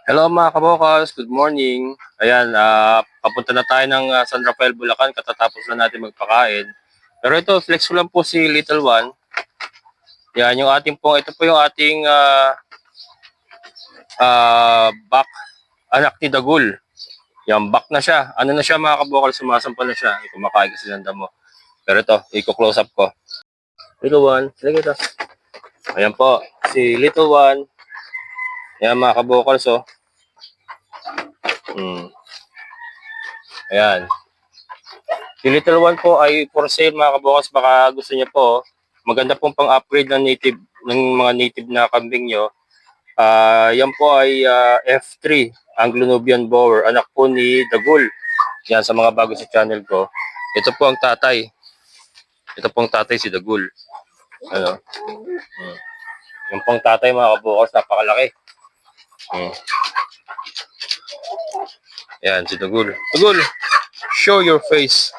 Hello mga kabokals, good morning. Ayan, papunta na tayo ng San Rafael, Bulacan. Katatapos na natin magpakain. Pero ito, flex ko lang po si Little One. Yan, ito po yung ating back, anak ni Dagul. Yan, back na siya. Ano na siya mga kabokals, sumasampal na siya. Kumakain kasi ng damo. Pero ito, i-close up ko. Little One, sige ito. Ayan po, si Little One. Ayan mga kabokals, oh. Ayan. Si Little One po ay for sale mga kabukas, baka gusto niya po. Maganda pong pang-upgrade ng mga native na kambing nyo. Yan po ay F3, Anglo-Nubian Boer, anak po ni Dagul. Yan sa mga bago sa channel ko. Ito po ang tatay. Ito pong tatay si Dagul. Ano? Yung pong tatay mga kabukas, napakalaki. Yan si Dagul. Dagul, show your face.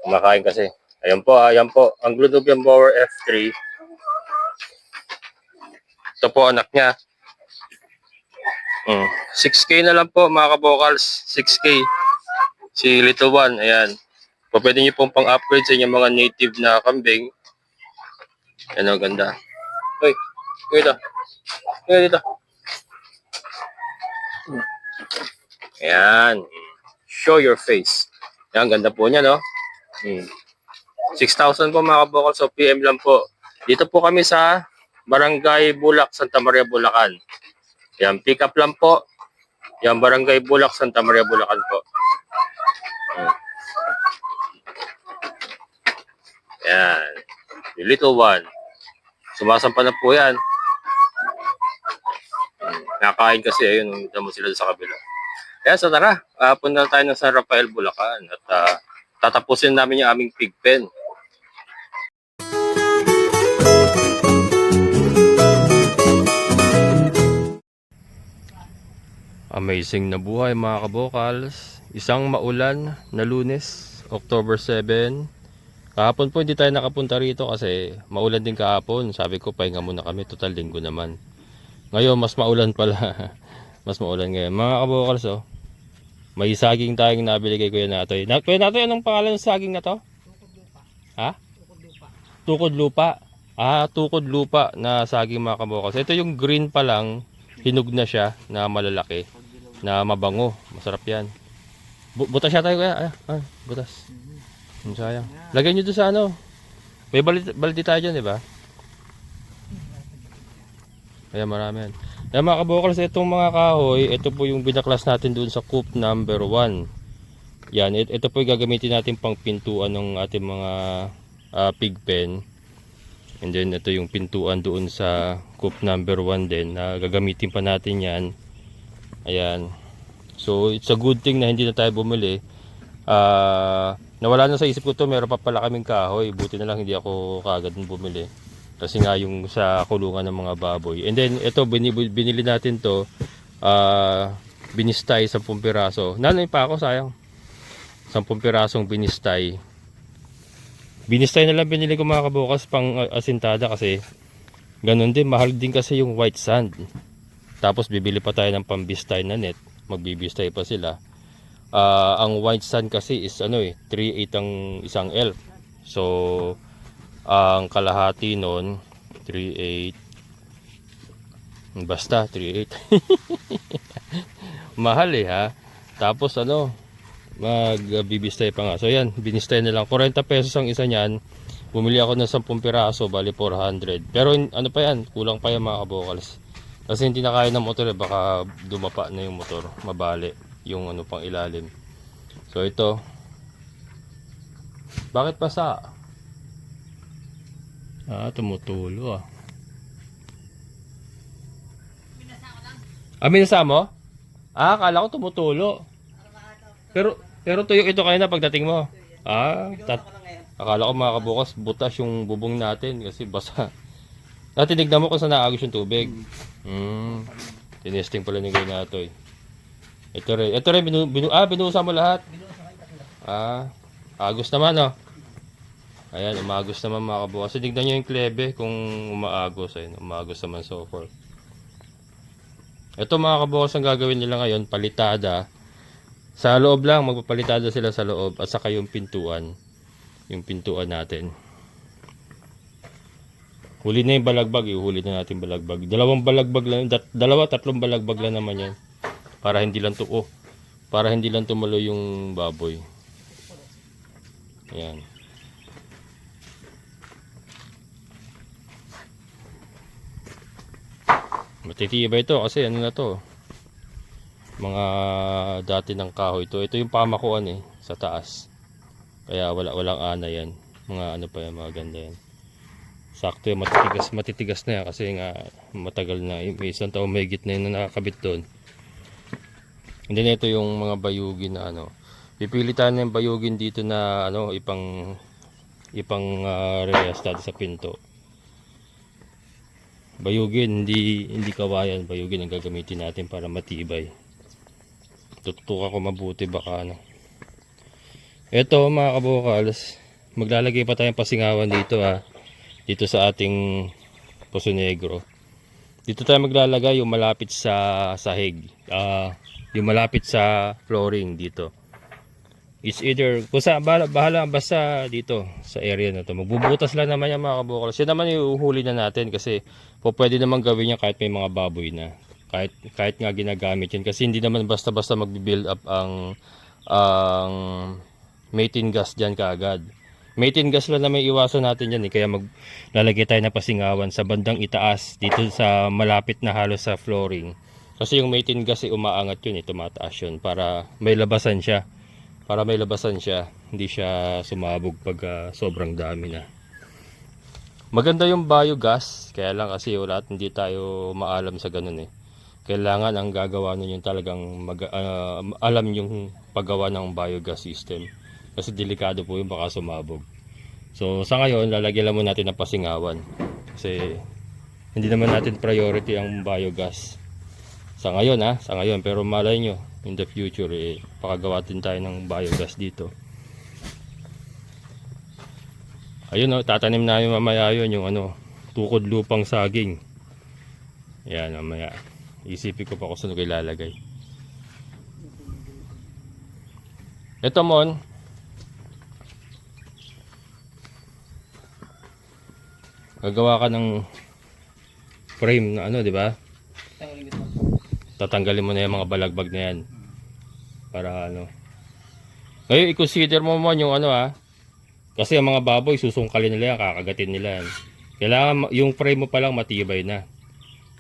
Kumakain kasi. Ayan po, ang Anglo-Nubian Boer F3. Ito po anak niya. 6K na lang po mga kabokals. 6K. Si Little One, ayan. Pwede niyo pong pang-upgrade sa inyong mga native na kambing. Ayan o, ganda. Uy, dito. Dito. Ayan. Show your face. Ayan, ganda po niya, no? 6,000 po mga kabokals. So, PM lang po. Dito po kami sa Barangay Bulak, Santa Maria, Bulacan. Yan, pick up lang po. Yan, Barangay Bulak, Santa Maria, Bulacan po. Yan. The Little One. Sumasampa na po yan. Nakakain kasi, ayun, damo sila sa kabila. Kaya so tara, punta tayo ng San Rafael, Bulacan. At tatapusin namin yung aming pig pen. Amazing na buhay mga kabokals. Isang maulan na Lunes, October 7. Kahapon po hindi tayo nakapunta rito kasi maulan din kahapon. Sabi ko pahinga muna kami, total linggo naman. Ngayon mas maulan pala. Mas maulan ngayon. Mga kabokals, oh. May saging tayong nabili kay Kuya Natoy. Kuya Natoy, anong pangalan ng saging na to? Ha? Tukod lupa. Tukod lupa na saging mga kabokals. Ito yung green pa lang, hinog na siya na malalaki, na mabango. Masarap yan. Butas siya tayo Kuya. Butas. Sayang. Lagay nyo doon sa ano. May baldi tayo dyan, di ba? Ayan, marami yan. Ayan mga kabokals, itong mga kahoy, ito po yung binaklas natin doon sa coop number 1. Yan, ito po yung gagamitin natin pang pintuan ng ating mga pig pen. And then ito yung pintuan doon sa coop number 1 din, na gagamitin pa natin yan. Ayan. So, it's a good thing na hindi na tayo bumili. Nawala na sa isip ko to, meron pa pala kaming kahoy. Buti na lang hindi ako kagad bumili. Kasi nga yung sa kulungan ng mga baboy. And then ito, binili natin to, binistay 10 piraso. Nanay pa ako, sayang. 10 pirasong binistay. Binistay na lang binili ko mga kabukas pang asintada kasi ganun din, mahal din kasi yung white sand. Tapos bibili pa tayo ng pambistay na net. Magbibistay pa sila. Ang white sand kasi is 3/8 ang isang elf. So ang kalahati nun 3/8, basta 3/8. Mahal ha. Tapos magbibistay pa nga. So yan, binistay na lang 40 pesos ang isa niyan. Bumili ako ng 10 piraso, bali 400. Pero ano pa yan, kulang pa yan mga kabokals. Kasi hindi na kaya ng motor, baka dumapa na yung motor, mabali yung pang ilalim. So ito, bakit basa? Tumutulo binasa mo? Akala ko tumutulo. Pero tuyok ito kayo na pagdating mo. Akala ko mga kabukas, butas yung bubong natin kasi basa. Tinignan mo kung saan naagos yung tubig. Tinesting pala ni Kuya Natoy. Ito rin binuhusan mo lahat. Agos naman Ayan, umagos naman mga kabukas. Tignan nyo yung klebe kung umaagos. Ayun, umagos naman so far. Ito mga kabukas ang gagawin nila ngayon, palitada. Sa loob lang, magpapalitada sila sa loob at saka yung pintuan. Yung pintuan natin. Huli na yung balagbag, ihuli na natin balagbag. Dalawang balagbag lang, tatlong balagbag lang naman yan. Para hindi lang para hindi lang tumulo yung baboy. Ayan. Matitibay ito kasi ano na to. Mga dati ng kahoy to. Ito yung pamakuan sa taas. Kaya walang ana yan. Mga ano pa yan, mga ganda yan. Sakto yung matitigas na yan kasi nga matagal na. May isang taon may na yun na nakakabit doon. Hindi na ito yung mga bayugin na ano. Pipilitan na yung bayugin dito na ano, ipang rehas dati sa pinto. Bayugin, hindi kawayan. Bayugin ang gagamitin natin para matibay. Tututukan ko mabuti baka ano. Ito mga kabukals, maglalagay pa tayong pasingawan dito dito sa ating Poso Negro. Dito tayo maglalagay yung malapit sa sahig. Yung malapit sa flooring dito. It's either, bahala basta dito sa area na to. Magbubutas lang naman yung mga kabukals. Yan naman yung uhuli na natin kasi pwede naman gawin yan kahit may mga baboy na. Kahit nga ginagamit yun. Kasi hindi naman basta-basta mag-build up ang methane gas dyan kaagad. Methane gas lang na may iwasan natin yan kaya maglalagay tayo na pasingawan sa bandang itaas dito sa malapit na halos sa flooring. Kasi yung methane gas umaangat yun tumataas yun para may labasan siya. Hindi siya sumabog pag sobrang dami na. Maganda yung biogas, kaya lang kasi hindi tayo maalam sa ganun Kailangan ang gagawa nun yung talagang alam yung paggawa ng biogas system. Kasi delikado po yung baka sumabog. So sa ngayon, lalagyan lang mo natin ng pasingawan. Kasi hindi naman natin priority ang biogas. Sa ngayon pero malay nyo, in the future pakagawa din tayo ng biogas dito. Ayun tatanim na yung mamaya yun, yung tukod lupang saging. Yan mamaya. Isipin ko pa kung saan ko ilalagay. Ito mon. Gagawa ka ng frame na di ba? Tatanggalin mo na yung mga balagbag na yan. Para Ngayon i-consider mo yung kasi ang mga baboy susungkalin nila yan, kakagatin nila yan. Kailangan yung frame mo pa lang matibay na.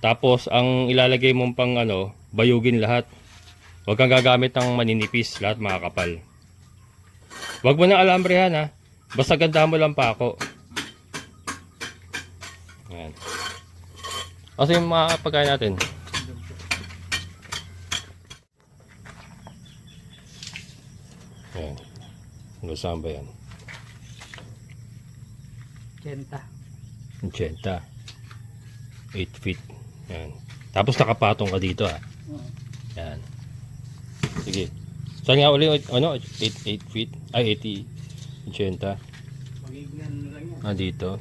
Tapos ang ilalagay mong pang bayugin lahat. Huwag kang gagamit ng maninipis, lahat makakapal. Huwag mo na alambrehan basta ganda mo lang pa ako. Ayan. Kasi yung mga pagkain natin. Ayan. Ano saan ba yan? 80. 8 feet. Ayan. Tapos nakapatong ka dito Ayan. Sige. Saan nga uli 8 feet? Ay 80. 80. Dito.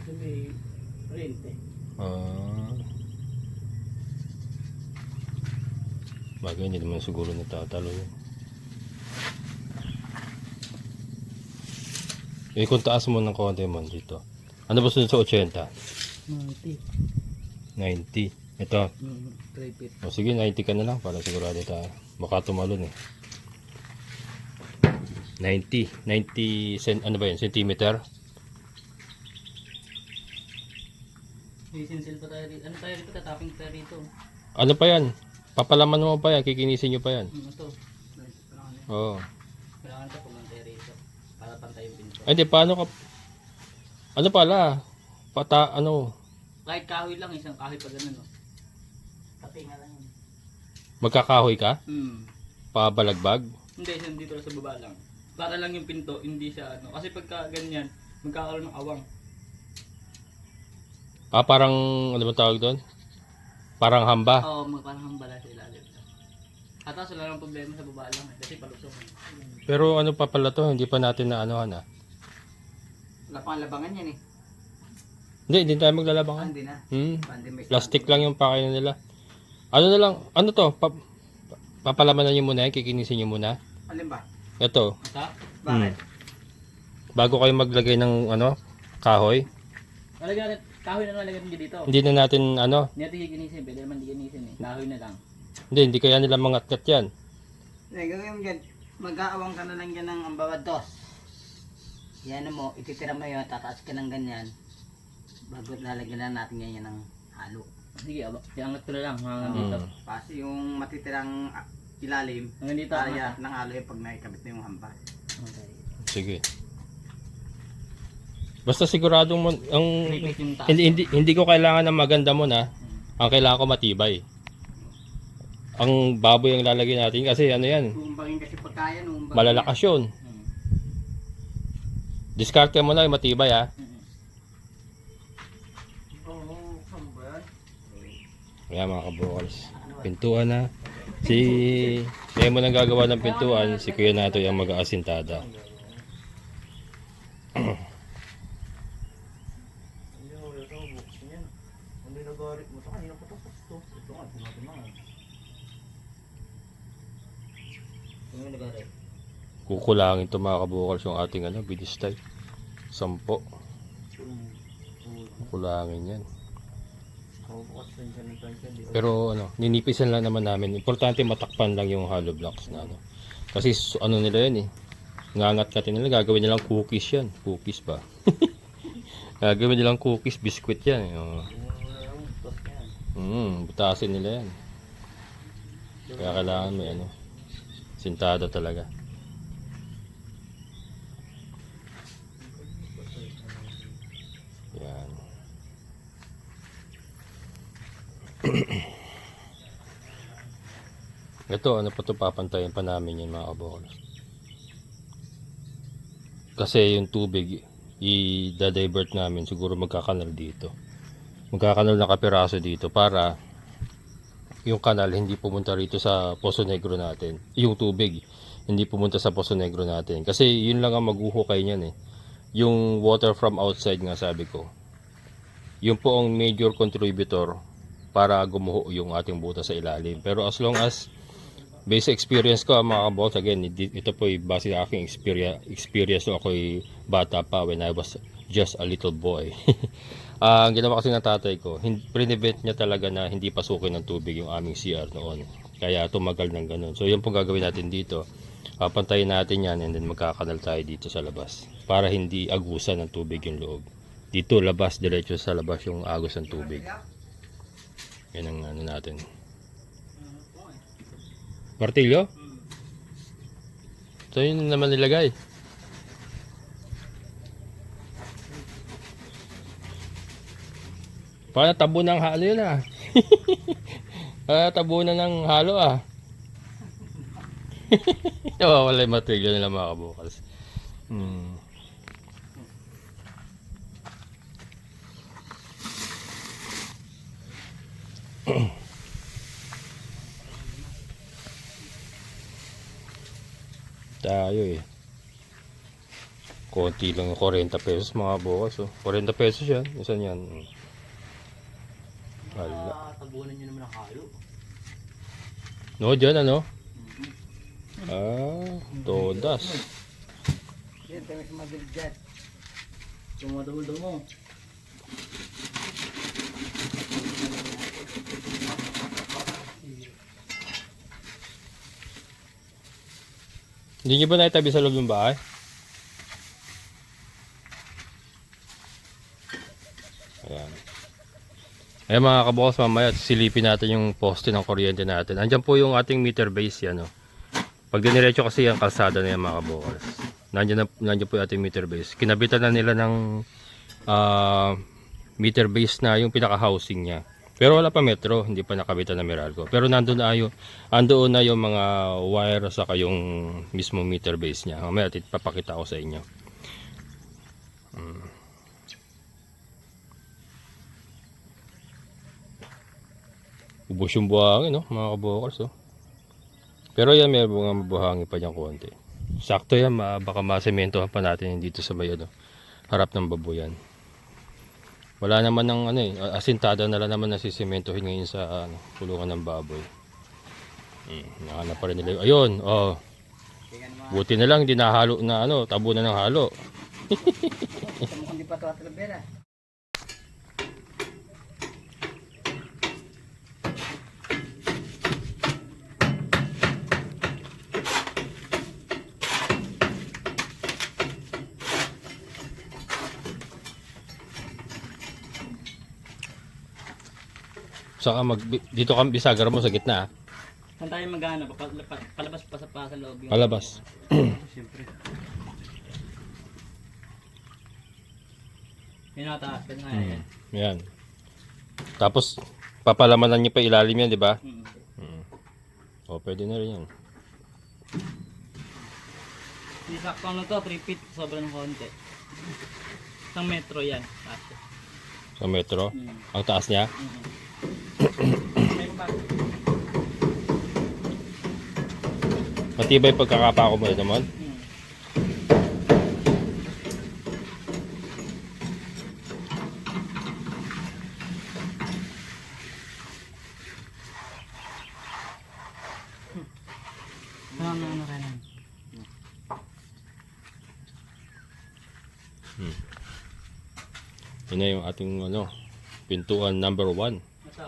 Bagay hindi naman siguro natatalo yun. Kung taas mo ng konti mo dito. Ano ba sunod sa 80? 90. Ito. 3 feet. Sige 90 ka na lang para sigurado tayo. Baka tumalon 90 ano ba yan? Centimeter? Sisinsil pa tayo rito. Ano tayo rito? Tataping tayo rito. Ano pa yan? Papalaman mo pa yan. Kikinisin nyo pa yan. Ito. Oo. Kailangan ka pumunta rito. Para pantay yung pinto. Ay, hindi. Paano ka? Ano pala? Kahit kahoy lang. Isang kahoy pa ganun. Tapinga lang yun. Magkakahoy ka? Pabalagbag? Hindi. Isang dito sa baba lang. Para lang yung pinto. Hindi siya Kasi pagka ganyan, magkakaroon ng awang. Parang, ano ba tawag doon? Parang hamba? Oo, parang hamba lang sa ilalim. At wala lang problema sa baba lang. Kasi palusok. Pero ano pa pala to? Hindi pa natin na Wala pang labangan yan Hindi tayo maglalabangan. Hindi na. Plastic lang yung pakain nila. Ano na lang, ano to? Papalamanan nyo muna yan, kikinisin nyo muna. Alin ba? Ito, Ito? Bakit? bago kayo maglagay ng ano, kahoy. Lalagyan natin, kahoy na lang lagyan nyo dito. Hindi na natin ano, Hindi natin giginisin, pwede naman giginisin eh. Kahoy na lang. hindi kaya nila mangat-ngat yan. Gagawin mo dyan. Mag-aawang ka na lang dyan ng ambawad dos. Yan mo, ititira mo yun, tataas ka ng ganyan. Bago lalagyan na natin ganyan ng halo. Sige, iangat ko na lang hanggang dito. Kasi yung matitirang ilalim, Hanggang dito. kaya ng halo yung pag naikabit na yung hamba. Okay. Sige. Basta siguradong mo, ang Tripit yung taas. hindi ko kailangan ng maganda mo na. Ang kailangan ko matibay. Ang baboy ang lalagyan natin kasi ano yan, Uumbangin kasi pagkaya, uumbangin. malalakas yun. Diskarte mo na yung matibay ha. Oo, saan ba yan? Kaya mga kabukals, pintuan na. Si Lemon ang gagawa ng pintuan, si Kuya Nato yung mag-aasintada. Hindi nagarit mo ito, kanina pa ito. Ito nga, tumatumang. Hindi nagarit. Kukulangin to mga kabukals yung ating ano, bidistay. 10. Kukulangin yan. Pero ano, ninipisan lang naman namin. Importante matakpan lang yung hollow blocks na ano. Kasi ano nila yan eh. Ngangat-ngatin nila, gagawin nilang cookies yan. Cookies ba? Gagawin nilang cookies, biscuit yan. Eh. Oh. Butasin nila yan. Kaya kailangan may ano, sintada talaga. Yan. Ito, ano pa ito, papantayin pa namin yan mga kabukals. Kasi yung tubig, i-divert namin, siguro magkakanal dito. Magkakanal na kapiraso dito para yung kanal hindi pumunta rito sa Poso Negro natin. Yung tubig, hindi pumunta sa Poso Negro natin. Kasi yun lang ang maghuhukay niyan eh. Yung water from outside nga sabi ko. Yun po ang major contributor para gumuho yung ating butas sa ilalim. Pero as long as based sa experience ko mga kaboss, again, ito po ay base sa aking experience so ako'y bata pa when I was just a little boy. Ang ginawa kasi ng tatay ko, prevent niya talaga na hindi pasukin ng tubig yung aming CR noon. Kaya tumagal ng ganun. So yun po gagawin natin dito. Papantayin natin yan and then magkakanal tayo dito sa labas. Para hindi agusan ng tubig yung loob. Dito labas, diretso sa labas yung agos ng tubig. Yan ang ano natin. Martilyo? So yun naman nilagay. Para tabo ng halo yun ah. Para tabo na ng halo ah. Nawawala yung martilyo nila mga kabukals. Tayo eh. Konti lang, 40 pesos mga bukas oh. 40 pesos yan. Isan yan? Wala. Tabunan nyo naman ang halo. No, dyan ano? Todas. Yan, tayo sa madal dyan. Tumadabol mo. Hindi nyo ba naitabi sa loob ng bahay? Ayan. Ayan mga kabukas, mamaya silipin natin yung poste ng kuryente natin. Andyan po yung ating meter base yan. Oh. Pag diniretso kasi yung kalsada na yan mga kabukas. Nandiyan po yung ating meter base. Kinabitan na nila ng meter base na yung pinaka-housing niya. Pero wala pa metro, hindi pa nakabitan na Meralco. Pero nandoon na yung mga wire saka yung mismo meter base niya. Mamaya papakita ko sa inyo. Ubos yung buhangin, no, mga kabukals, oh. Pero yan, may mga buhangin pa dyan konti. Sakto yan, baka masementohan pa natin dito sa may, ano, harap ng babuyan. Wala naman ng ano eh, asintada na lang naman nasisimentohin ngayon sa kulungan ng baboy. Nahanap pa rin nila. Ayun, oh. Tingnan mo. Buti na lang hindi nahalo na tabunan ng halo. Hindi pa ito at labera. Saka dito kami bisagar mo sa gitna. Saan tayo magana? Palabas pa sa loob yung... Palabas. Siyempre. Yung nakataas ka nga yan. Yan. Tapos papalamanan niyo pa ilalim yan, di ba? O, pwede na rin yan. Hindi sakto ano to, 3 feet, sobrang konti. Isang metro yan. Taas. Sa metro. Ang taas niya. May pa. Matibay pagkakapako mo naman. Ano rin. Yun na yung ating pintuan number 1. Ito.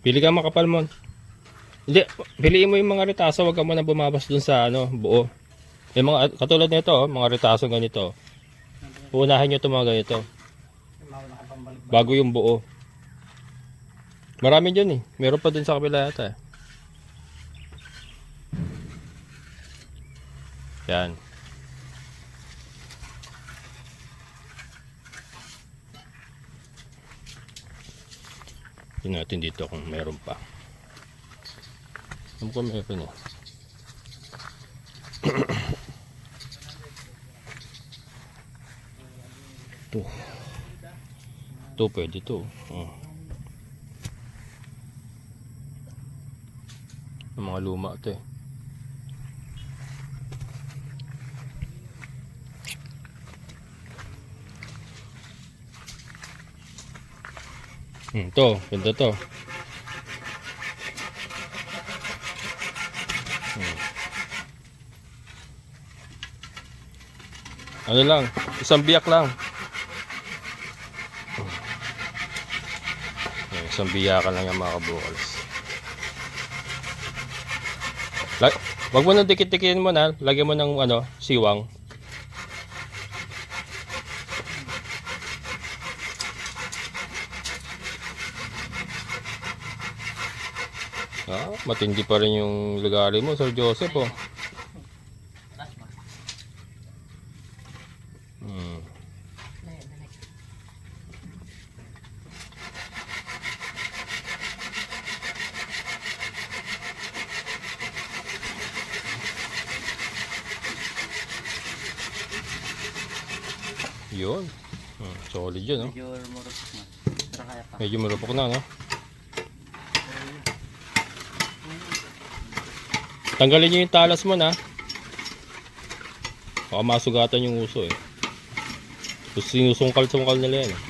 Pili ka makapal mo. Hindi, piliin mo yung mga ritaso, wag ka muna bumabas dun sa buo. Yung mga katulad nito, mga ritaso ganito. Uunahin niyo 'tong mga ganito. Bago yung buo. Marami diyan eh. Meron pa dun sa kabila yata. Yan. Tingnan natin dito kung meron pa. Alam ko meron eh. Ito pwede to. Yung mga luma ito eh. Ito, ganda to. Ano lang, isang biyak lang. Isang biyakan lang yung mga kabukals. Wag mo nang dikit-dikitin mo na, lagyan mo ng siwang. Matindi pa rin yung lagari mo, Sir Joseph oh. Yun. Solid yun, no? Medyo murupok na. Pero kaya pa. Medyo marupok na, no? Tanggalin nyo yung talas mo, na. Baka masugatan yung uso, eh. Tapos sinusungkal-sungkal nila yan, eh.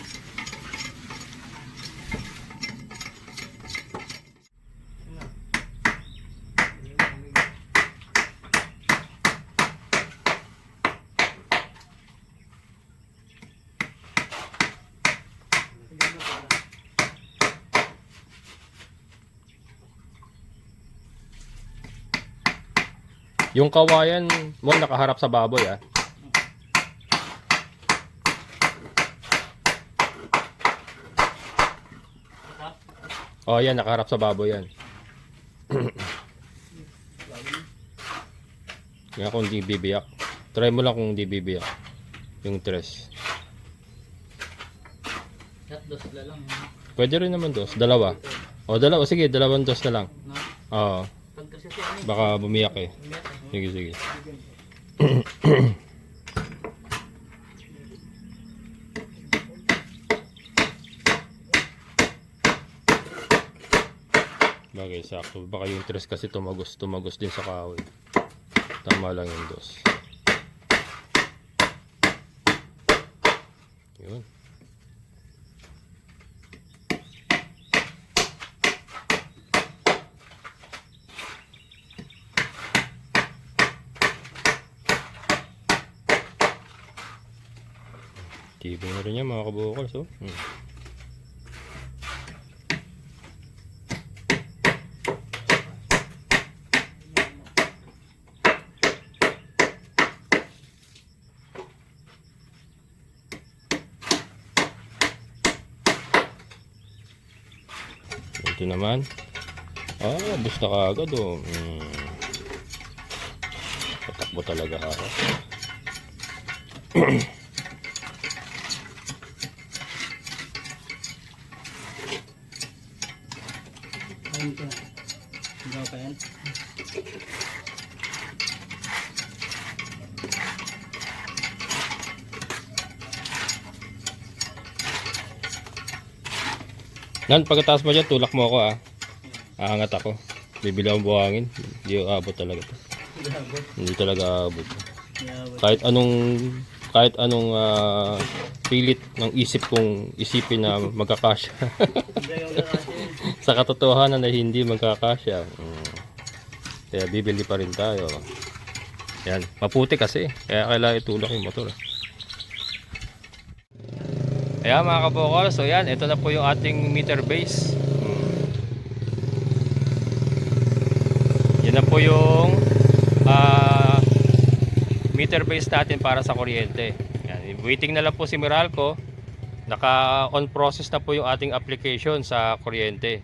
Yung kawayan mo nakaharap sa baboy, ah. Oh, yan, nakaharap sa baboy yan. Kaya kung di bibiyak. Try mo lang kung di bibiyak. Yung tres. At dos na lang. Pwede rin naman dos. Dalawa. O, dalawa. Sige, dalawang dos na lang. No? Oo. Pag kasi ano, Baka bumiyak eh. Sige, sige. Bagay, sakto. Baka yung tres kasi tumagos din sa kahoy. Tama lang yung dos. Yun. Tibay na rin yan mga kabukals. Oh. Ito naman. Bus na kaagad oh. Patakbo talaga ako. Ayun ko. Hindi pa yan. Nan, pagkatapos mo dyan, tulak mo ako Aangat ako. Bibili akong buhangin. Hindi aabot talaga to. Hindi talaga aabot. Kahit anong pilit ng isip kong isipin na magkakasya. Sa katotohanan na hindi magkakasya. Kaya bibili pa rin tayo. Yan, maputi kasi. Kaya kailangan itulak yung motor. Ayan mga kabokal, so yan, ito na po yung ating meter base. Yan na po yung meter base natin para sa kuryente. Yan, waiting na lang po si Meralco. Naka-on process na po yung ating application sa kuryente.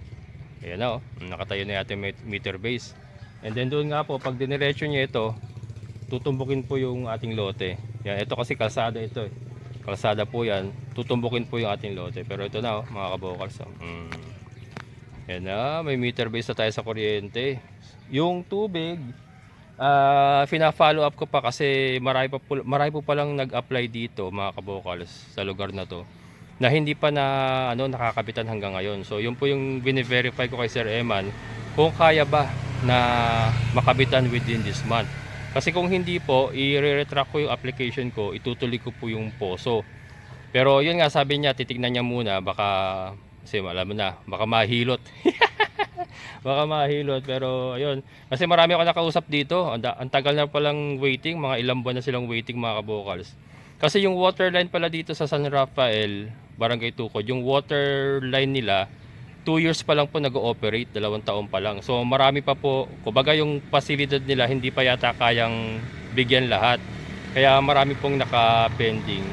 Ayan na nakatayo na yung ating meter base. And then doon nga po, pag diniretso nyo ito, tutumbukin po yung ating lote. Yan, ito kasi kalsada ito Kalsada po yan, tutumbukin po yung ating lote. Pero ito na mga kabokals. Yan na, may meter base na tayo sa kuryente. Yung tubig, fina-follow up ko pa kasi marami po palang nag-apply dito mga kabokals sa lugar na to na hindi pa na nakakapitan hanggang ngayon. So yun po yung bine-verify ko kay Sir Eman kung kaya ba na makabitan within this month. Kasi kung hindi po, i-retract ko yung application ko, itutuloy ko po yung poso. Pero yun nga, sabi niya, titignan niya muna, baka, kasi alam mo na, baka mahilot. Baka mahilot, pero ayun. Kasi marami ako nakausap dito, ang tagal na palang waiting, mga ilang buwan na silang waiting mga kabokals. Kasi yung water line pala dito sa San Rafael, Barangay Tukod, yung water line nila, 2 years pa lang po nag-ooperate, 2 taon pa lang. So marami pa po, kumbaga yung pasilidad nila hindi pa yata kayang bigyan lahat. Kaya marami pong naka-pending.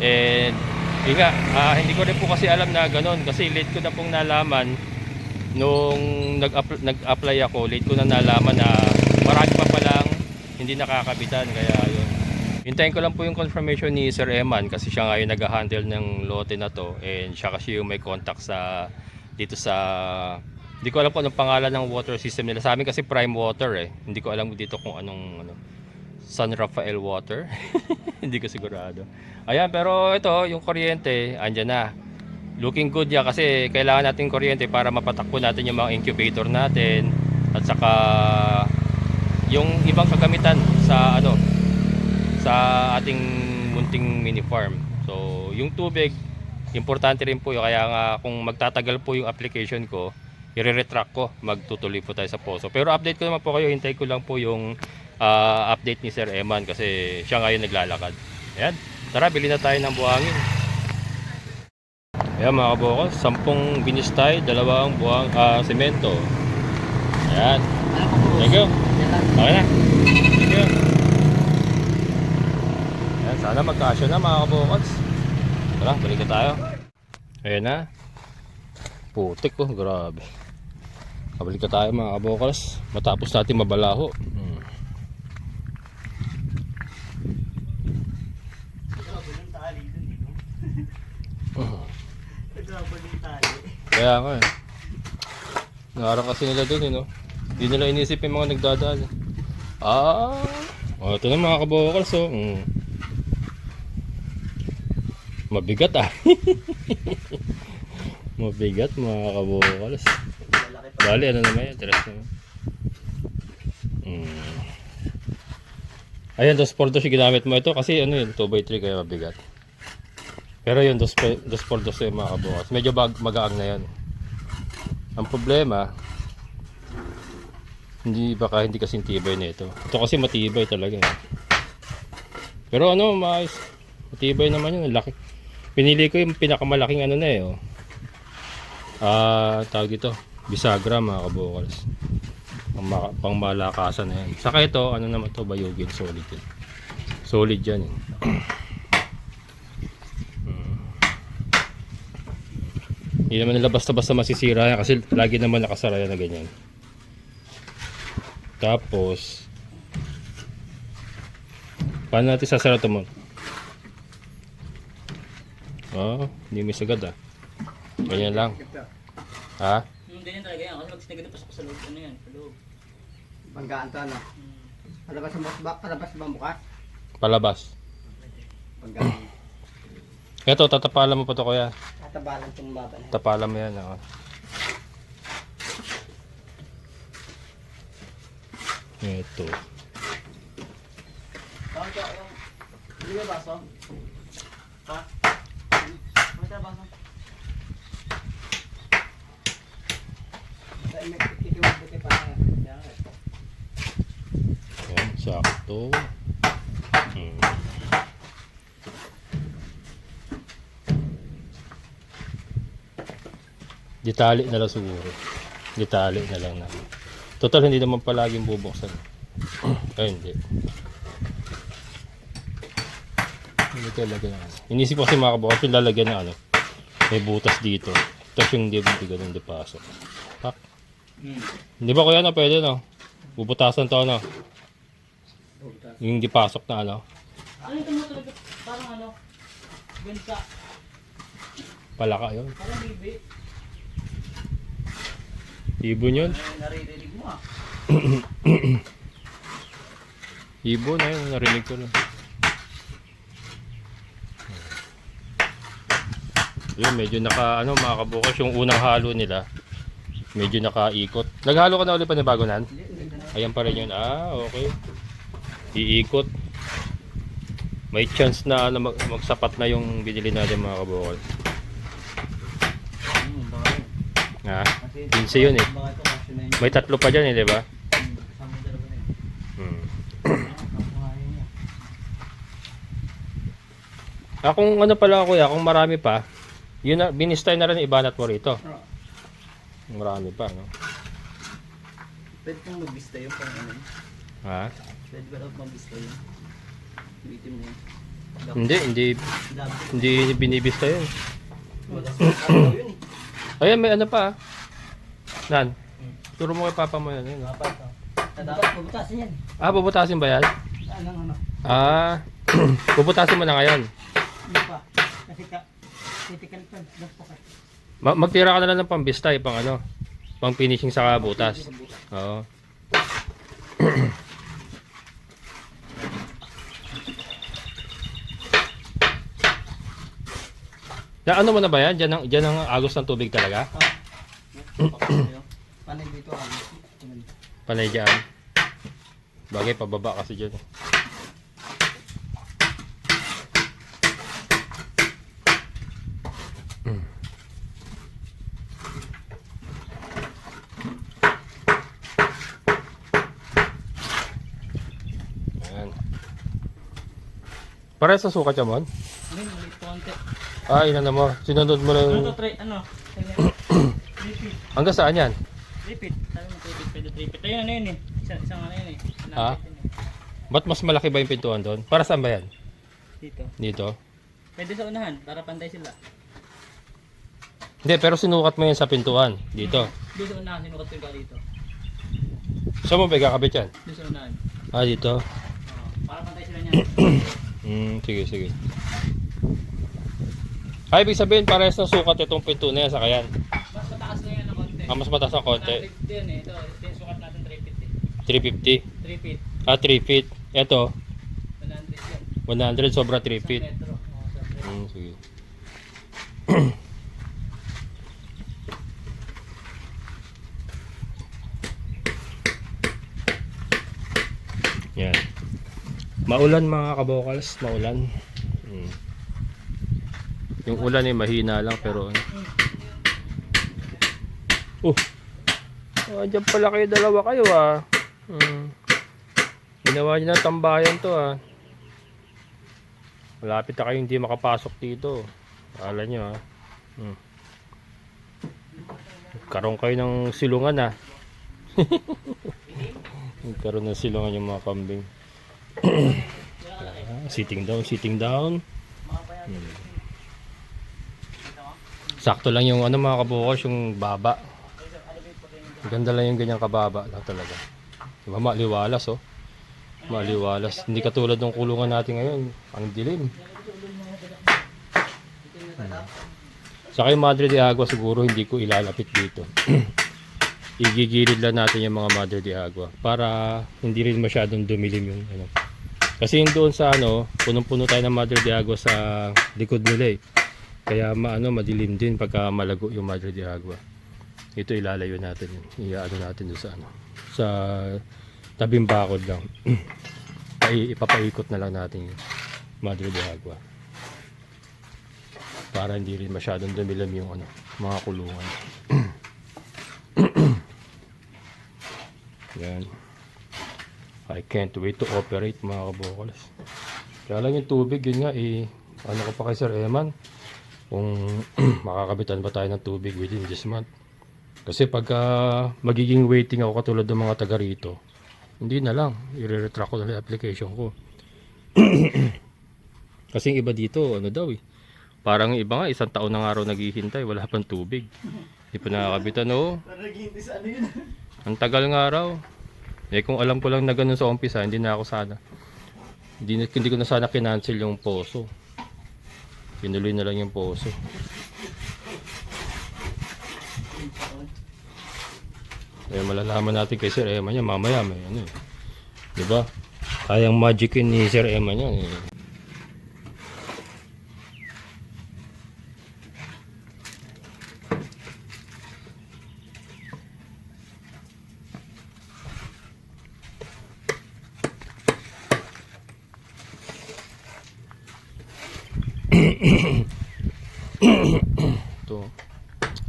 And yun nga, hindi ko rin po kasi alam na ganun. Kasi late ko na pong nalaman nung nag-apply ako, late ko na nalaman na marami pa palang hindi nakakabitan. Kaya yun. Hintayin ko lang po yung confirmation ni Sir Eman kasi siya nga yung nag-handle ng lote na to. And siya kasi yung may contact sa dito sa, hindi ko alam kung anong pangalan ng water system nila. Sa amin kasi Prime Water hindi ko alam dito kung anong San Rafael Water. Hindi ko sigurado. Ayan, pero ito yung kuryente andyan na, looking good ya kasi kailangan natin kuryente para mapatakbo natin yung mga incubator natin at saka yung ibang kagamitan sa sa ating munting mini farm. So yung tubig importante rin po yun, kaya nga kung magtatagal po yung application ko, i-retract ko, magtutuloy po tayo sa poso. Pero update ko naman po kayo, hintay ko lang po yung update ni Sir Eman kasi siya nga yung naglalakad. Ayan, tara bili na tayo ng buhangin. Ayan mga kabokals, 10 binistay, 2 semento. Ayan, thank you. Okay na, thank you. Ayan, sana magkasya na mga kabokals. Tara, balik na tayo. Ayan na. Putik grabe. Balik na tayo mga kabokals. Matapos natin mabalaho. Kaya nga naharang kasi nila dun Hindi nila inisip yung mga nagdadaan. Ito na mga kabokals mabigat mabigat mga kabokals. Bali ano naman yan, teres naman. Ayan, 2x2 yung ginamit mo. Ito kasi 2x3 kaya mabigat. Pero yun 2x2 yung mga kabokals. Medyo magaang na yan. Ang problema hindi kasing tibay na ito. Ito kasi matibay talaga Pero maayos. Matibay naman yun, laki. Pinili ko yung pinakamalaking ano na eh. Oh. Tawag ito. Bisagra mga kabukals. Pang malakasan na yan. Saka ito, ano naman to, bayugin. Solid yan. Solid yan eh. Hindi naman nila basta-basta masisira yan kasi lagi naman nakasara yan na ganyan. Tapos, paano natin sasara ito mo? Hindi may sagad ah. Ganyan lang. Ha? Ganyan talaga yan. Kasi pag sinagad na pasok sa loob, ano yan? Sa loob. Banggaan to ano. Palabas ba bukas? Palabas. Banggaan. Ito, tatapalan mo pa to kuya. Tatabalan itong baba na. Tapalan mo yan. Ito. Bakit ka yung... Hindi ba baso? Ha? Bakit ka baso? Dahil may ikikimabuti pa na. Yan, sakto. Ditali na lang siguro. Ditali na lang namin. Total hindi naman palaging bubuksan. Ay hindi. Hindi talaga na ano. Inisip ko kasi mga kabukas yung lalagyan na ano. May butas dito. Tapos yung hindi ganun di pasok. Pak. Hindi ba kuya na pwede no? Bubutasan to ano. Yung di pasok na ano. Ano ito mo talaga? Parang ano? Gansa. Palaka yun. Parang bibi. Ibon yun. Naririnig mo ah. Ibon na yun. Narinig ko lang. Yun, medyo naka, ano mga kabukas, yung unang halo nila. Medyo nakaikot. Naghalo ka na ulit pa ni Bagonan? Ayan pa rin yun. Okay. Iikot. May chance na ano, magsapat na yung binili natin mga kabukas. Ha? 15 yun eh. May tatlo pa dyan eh, di ba? Kung ano pala kuya, kung marami pa, yun na, binistay na rin ibanat mo rito. Marami pa, no? Pwede kong magbista yung pang ano. Ha? Pwede ba daw magbista yun? Itim mo yun. Hindi binibista yun. Ano yun eh? Ayan, may ano pa. Nan, turo mo kay papa mo yan. Yun, no? Bubutasin yan. Bubutasin ba yan? Ano? Bubutasin mo na ngayon. Ano pa? Kasi critical pa. Magtira ka na lang ng pambistay, pang ano, pang finishing sa butas. Oo. Na ano mo na ba yan? Diyan ang agos ng tubig talaga? Panay dito. Panay dyan. Bagay, pababa kasi dyan. Ayan. Para sa sukat yan, Mon? Ano yun? Maliit po konti. Inano mo. Sinunod mo lang. Ano to? Ano? 3 feet. Hanggang saan yan? 3 feet. Sabi mo 3 feet. Pwede 3 feet. Ayun ano yun eh. Isang ano yun eh. Ha? Ba't mas malaki ba yung pintuan doon? Para saan ba yan? Dito. Dito? Pwede sa unahan. Para pantay sila. Hindi, pero sinukat mo yan sa pintuan. Dito. Doon sa unahan. Sinukat ko yung dito. Saan mo ba ikakabit yan? Doon sa unahan. Dito. Para pantay sila niyan. Sige, sige. Ibig sabihin, parehas ng sukat itong pinto na yan sa kayan. Mas mataas na yan ng konti. Mas mataas ang konti. 350 yan eh. Ito yung sukat natin 350. 350. 3 feet. 3 feet. Ito, 100 yan. 100 sobra 3 feet. Metro. Sige. Yan. Maulan mga kabokals, maulan. Yung ulan ay mahina lang pero dyan pala kayo dalawa kayo ginawa nyo ng tambayan to Malapit na kayo hindi makapasok dito. Akala nyo ha. Karoon kayo ng silungan ha. Nagkaroon ng silungan yung mga kambing. Sitting down, sitting down. Sakto lang yung ano mga kabukas, yung baba. Ganda lang yung ganyang kababa na talaga. Diba, maliwalas oh. Maliwalas. Hindi katulad ng kulungan natin ngayon. Ang dilim. Saka yung Madre de Agua siguro hindi ko ilalapit dito. Igigilid lang natin yung mga Madre de Agua para hindi rin masyadong dumilim yung ano. Kasi yung doon sa ano, punong-puno tayo ng Madre de Agua sa likod nila eh. Kaya madilim din pagka malago yung Madre de Agua. Ito ilalayo natin yun. Iaano natin doon sa ano. Sa tabing bakod lang. Ipapaikot na lang natin yung Madre de Agua. Para hindi rin masyadong dumilim yung ano, mga kulungan. Yan. I can't wait to operate mga kabokals. Kaya lang yung tubig, yun nga ano ko pa kay Sir Eman kung makakabitan ba tayo ng tubig within this month. Kasi pagka magiging waiting ako katulad ng mga taga rito, hindi na lang, i-retract ko na lang application ko. Kasi yung iba dito, ano daw parang iba nga, 1 taon na nga raw naghihintay, wala pang tubig. Hindi pa nakakabitan oh. Naghihintay sa ano yun? Ang tagal nga raw. Kung alam ko lang na ganun sa umpisa, hindi na ako sana. Hindi ko na sana kinancel yung poso. Pinuloy na lang yung poso. Malalaman natin kay Sir Emma niya mamaya may ano eh. 'Di ba? Kayang magicin ni Sir Emma niya eh. Ito.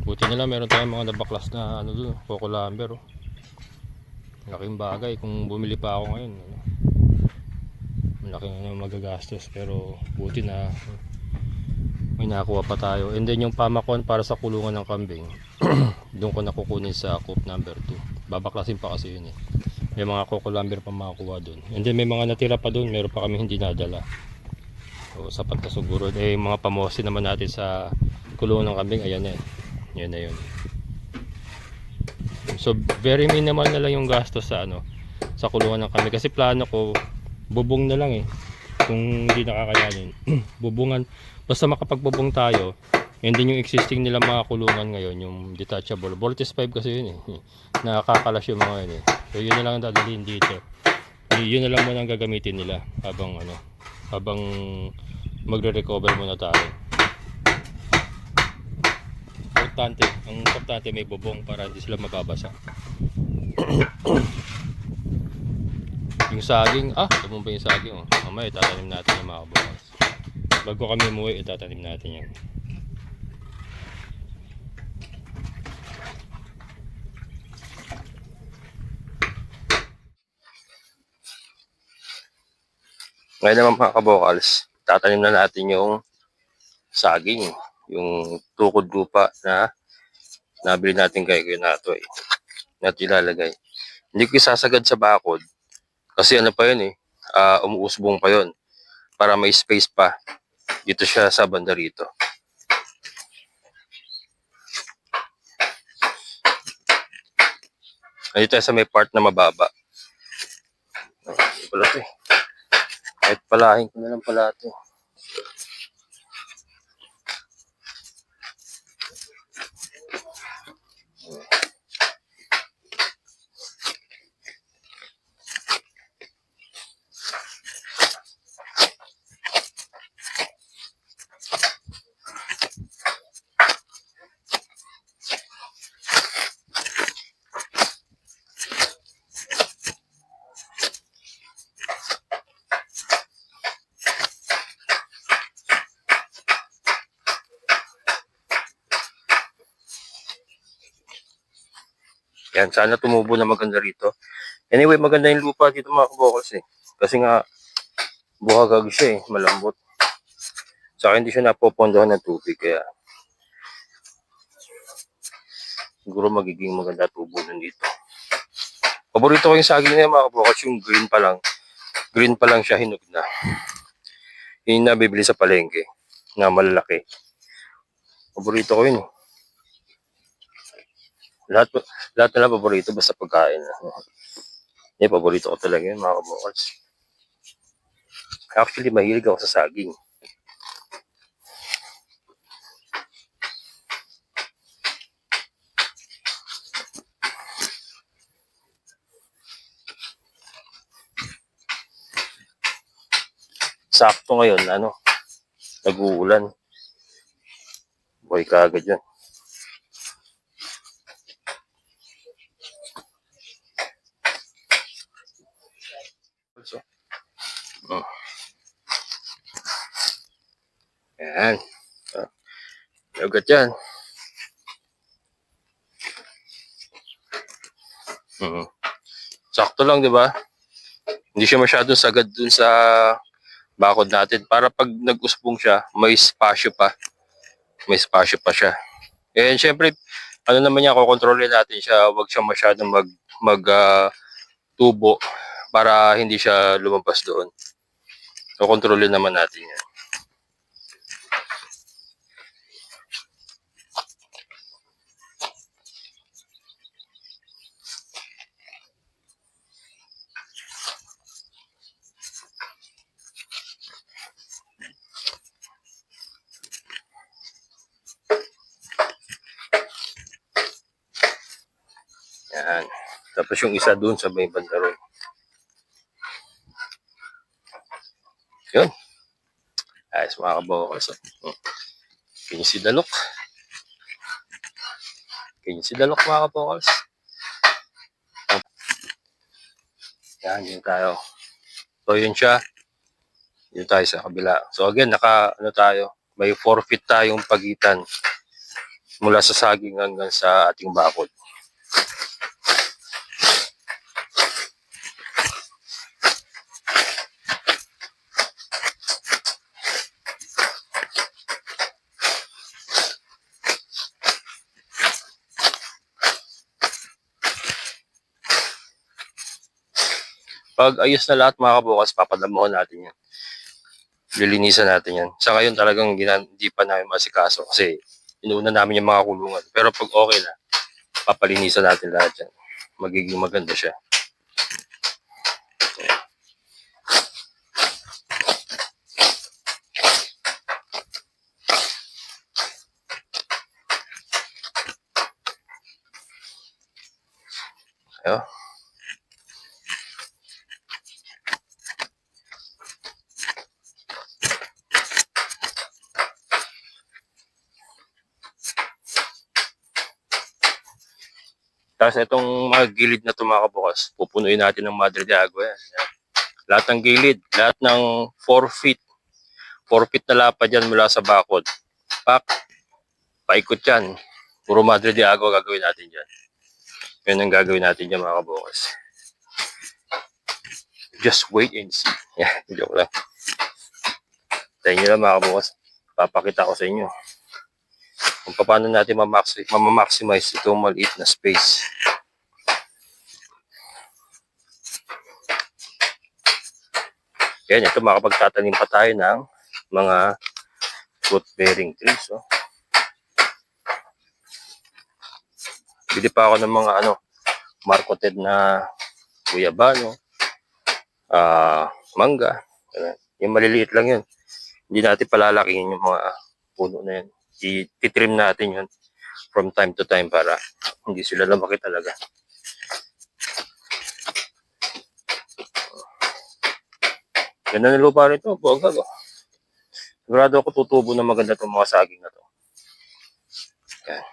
Buti na lang meron tayong mga nabaklas na ano doon, coco lumber oh. Malaking bagay kung bumili pa ako ngayon ano. Malaking magagastos pero buti na may nakuha pa tayo. And then yung pamakon para sa kulungan ng kambing doon ko nakukunin sa coop number 2. Babaklasin pa kasi yun eh. May mga coco lumber pa makukuha doon. And then may mga natira pa doon, meron pa kami hindi nadala. So sapat na siguro. Mga pamosi naman natin sa kulungan ng kambing, ayan eh. Yan na yun. So very minimal na lang yung gastos sa ano, sa kulungan ng kambing. Kasi plano ko bubong na lang eh. Kung hindi nakakayanin. Bubungan. Basta makapagbubong tayo. And then yung existing nila mga kulungan ngayon, yung detachable. Voltes 5 kasi yun eh. Nakakakalas yung mga yun eh. So yun na lang ang dadalhin dito. Yun na lang muna ang gagamitin nila habang magre-recover muna tayo. Ang importante may bubong para hindi sila mababasa. Yung saging, tumumba yung saging oh. Mamaya itatanim natin yung mga bukas. Bago kami umuwi, itatanim natin yan. Ngayon naman mga kabokals, tatanim na natin yung saging, yung tukod lupa na nabili natin kay Kuya Nato natin ilalagay. Hindi ko isasagad sa bakod kasi ano pa yun umuusbong pa yun para may space pa dito siya sa banda rito. Dito sa may part na mababa. Pala ito kahit palahin ko na lang pala ito. Yan, sana tumubo na maganda rito. Anyway, maganda yung lupa dito mga kabokals Kasi nga, buhagag siya malambot. Saka hindi siya napopondohan ng tubig, kaya siguro magiging maganda tubo nun dito. Paborito ko yung saging na yan mga kabukas, yung green pa lang. Green pa lang siya, hinog na. Yun na bibili sa palengke na malalaki. Paborito ko yun eh. Lahat na lang paborito basta pagkain. Paborito ko talaga yun mga kabukas. Actually, mahilig ako sa saging. Sakto ngayon, nag-uulan. Boy, kaagad yun. So, Yan. Agad yan. Sakto lang, di ba? Hindi siya masyadong sagad dun sa bakod natin. Para pag nag-usbong siya, may spasyo pa. May spasyo pa siya. And syempre, naman yan, kukontrolin natin siya. Huwag siya masyadong tubo para hindi siya lumabas doon. Kukontrolin naman natin yan. Yan. Tapos yung isa doon sa may banda ron. Yun. Ayos mga kabokals. Can you see the look? Can you see the look mga kabokals? Yan, yun tayo. So yun siya. Yun tayo sa kabila. So again, tayo. May 4 feet tayong pagitan mula sa saging hanggang sa ating bakod. Pag ayos na lahat mga kabukas, papadamuhan natin yan. Lilinisan natin yan. Sa ngayon talagang hindi pa namin masikaso kasi inuuna namin yung mga kulungan. Pero pag okay na, papalinisan natin lahat yan. Magiging maganda siya. Ayo. Tapos itong mga gilid na ito mga kabukas, pupunuin natin ng Madre de Agua yan. Lahat ng gilid, lahat ng 4 feet. 4 feet na lapad yan mula sa bakod. Paikot yan. Puro Madre de Agua gagawin natin dyan. Yun ang gagawin natin dyan mga kabukas. Just wait and see. Yeah, joke lang. Tayo nyo lang mga kabukas. Papakita ko sa inyo kung paano natin mamaximize itong maliit na space. Yan, ito makapagtatanim pa tayo ng mga fruit bearing trees. Oh. Bili pa ako ng mga marketed na guyabano, mangga. Yung maliliit lang yun. Hindi natin palalakihin yung mga puno na yun. I-trim natin yun from time to time para hindi sila lumaki talaga. Ganda ng lupa rito. Bogag. Sigurado ako tutubo na maganda itong mga saging na to. Yan.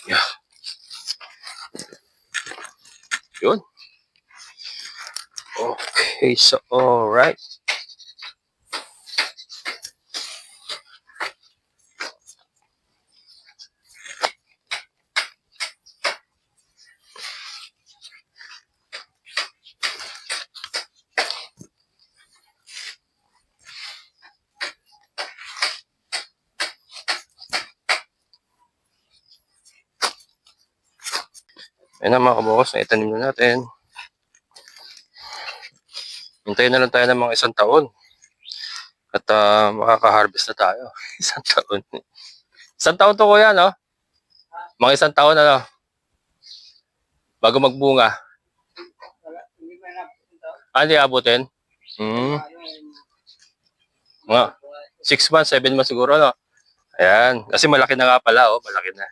Yeah. Yun. Okay, so alright. Ayan na mga kabukals, na itanim na natin. Hintayin na lang tayo ng mga 1 taon. At makaka-harvest na tayo. 1 taon. 1 taon to kuya, no? Mga 1 taon ano? Bago magbunga. Hindi pa na ito. Hindi abutin? Mga 6 months, 7 months siguro, no? Ayan. Kasi malaki na nga pala, oh. Malaki na.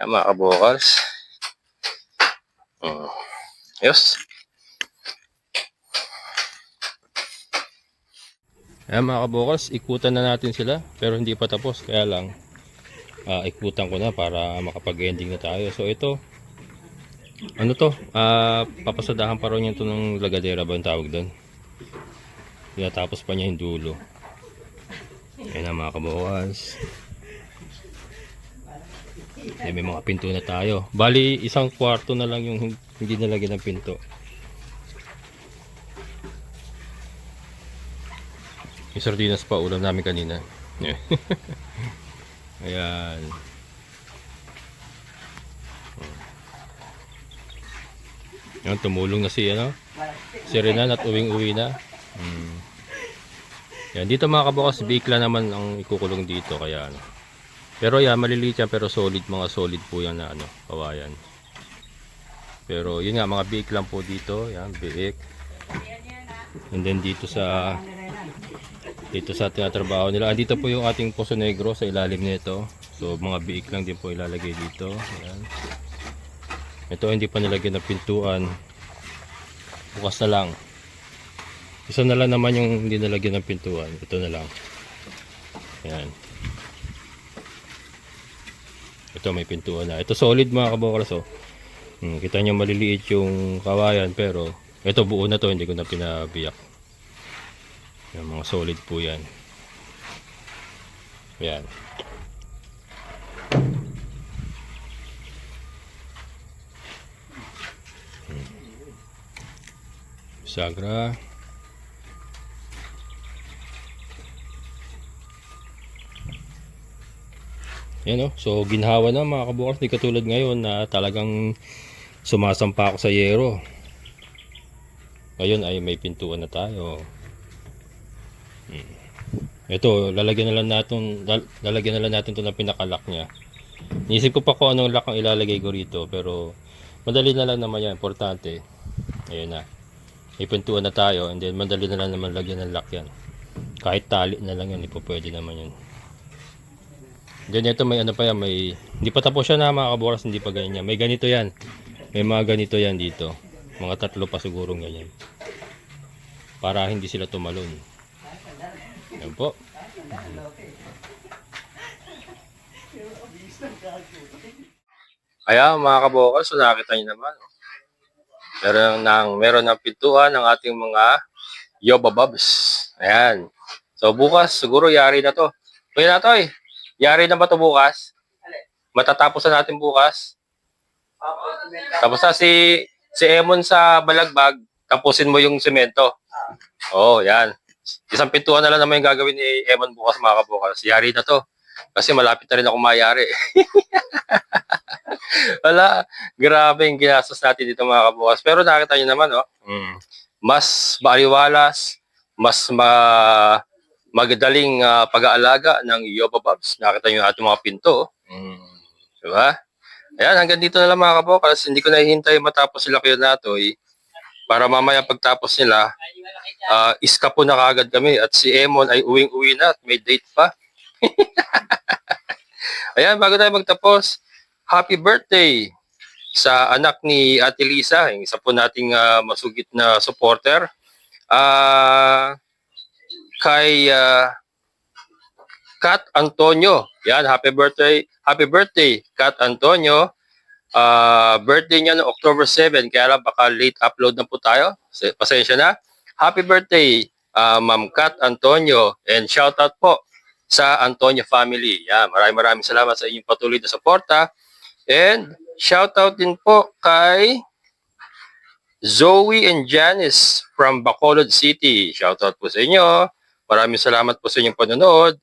Ayan mga kabukals. Yes. Ayan mga kabukals, ikutan na natin sila. Pero hindi pa tapos. Kaya lang, ikutan ko na para makapag-ending na tayo. So ito, ano to? Papasadahan pa rin yan to ng lagadera ba yung tawag doon? Tapos pa niya yung dulo. Ayan na mga kabukals. May mga pinto na tayo. Bali, 1 kwarto na lang yung hindi nalagyan ng pinto. Yung sardinas pa ulam namin kanina. Ayan. Yan, tumulong na si Renan at uwing-uwi na. Yan, dito mga kabukas, bikla naman ang ikukulong dito kaya ano. Pero yan, maliliit yan pero solid, mga solid po yan na kawayan. Pero yun nga, mga biik lang po dito, yan, biik. And then dito sa tinatrabaho nila. Dito po yung ating Poso Negro sa ilalim nito. So mga biik lang din po ilalagay dito. Ayan. Ito hindi pa nilagyan ng pintuan. Bukas na lang. Isa na lang naman yung hindi nilagyan ng pintuan. Ito na lang. Ayan. Ito may pintuan na. Ito solid mga kabukals. Kita nyo maliliit yung kawayan pero ito buo na to, hindi ko na pinabiyak. Yan, mga solid po yan. Yan. Sagra. Yan so ginhawa na mga kabukals, di katulad ngayon na talagang sumasampa ako sa yero. Ngayon ay may pintuan na tayo. Ito, lalagyan na lang natin to ng pinakalock niya. Iisip ko pa kung anong lock ang ilalagay ko rito, pero madali na lang naman yan, importante. Ayun na. May pintuan na tayo and then madali na lang naman lagyan ng lock yan. Kahit tali na lang yan, pwede naman yan. Then ito may pa yan, hindi pa tapos siya na mga kabukals, hindi pa ganyan. May ganito yan. May mga ganito yan dito. Mga 3 pa siguro ganyan. Para hindi sila tumalon. Yan po. Ayan mga kabukals, so nakita nyo naman. Meron ng pintuan ng ating mga Yoba Bobs. Ayan. So bukas siguro yari na to. Kuya Natoy, yari na ba to bukas? Matatapos na natin bukas. Tapos na si Emon sa Balagbag, tapusin mo yung semento. Yan. Isang pintuan na lang naman yung gagawin ni Emon bukas mga kabukals. Yari na to. Kasi malapit na rin ako mayari. Wala, grabe yung ginastos natin dito mga kabukals. Pero nakita nyo naman, mas maaliwalas, mas magadaling pag-aalaga ng Yoba Bobs. Nakita nyo yung ating mga pinto. Diba? Ayan, hanggang dito na lang mga kabukals. Hindi ko nahihintay matapos sila kayo natoy. Para mamaya pagtapos nila, iska po na kaagad kami. At si Emon ay uwing-uwi na at may date pa. Ayan, bago tayo magtapos, happy birthday sa anak ni Ate Lisa, yung isa po nating masugit na supporter. Kay Kat Antonio. Yan, happy birthday, Kat Antonio. Birthday niya no October 7, kaya lang baka late upload na po tayo. Pasensya na. Happy birthday, Ma'am Kat Antonio, and shout out po sa Antonio family. Yan, maraming salamat sa inyong patuloy na suporta. And shout out din po kay Zoe and Janice from Bacolod City. Shout out po sa inyo. Maraming salamat po sa inyong panonood.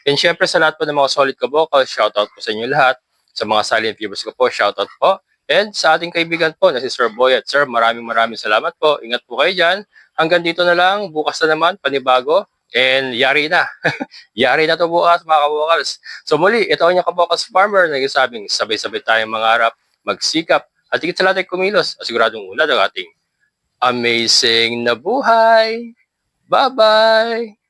And syempre sa lahat po ng mga solid kabokal, shout out po sa inyo lahat. Sa mga silent viewers ko po, shout out po. And sa ating kaibigan po na si Sir Boyet. Sir, maraming salamat po. Ingat po kayo dyan. Hanggang dito na lang. Bukas na naman, panibago. And yari na. Yari na to bukas mga kabokals. So muli, ito ang inyong kabokals farmer na nagsasabing sabay-sabay tayong mangarap, magsikap, at higit sa lahat ay kumilos at siguradong ulad ang ating amazing na buhay. Bye-bye!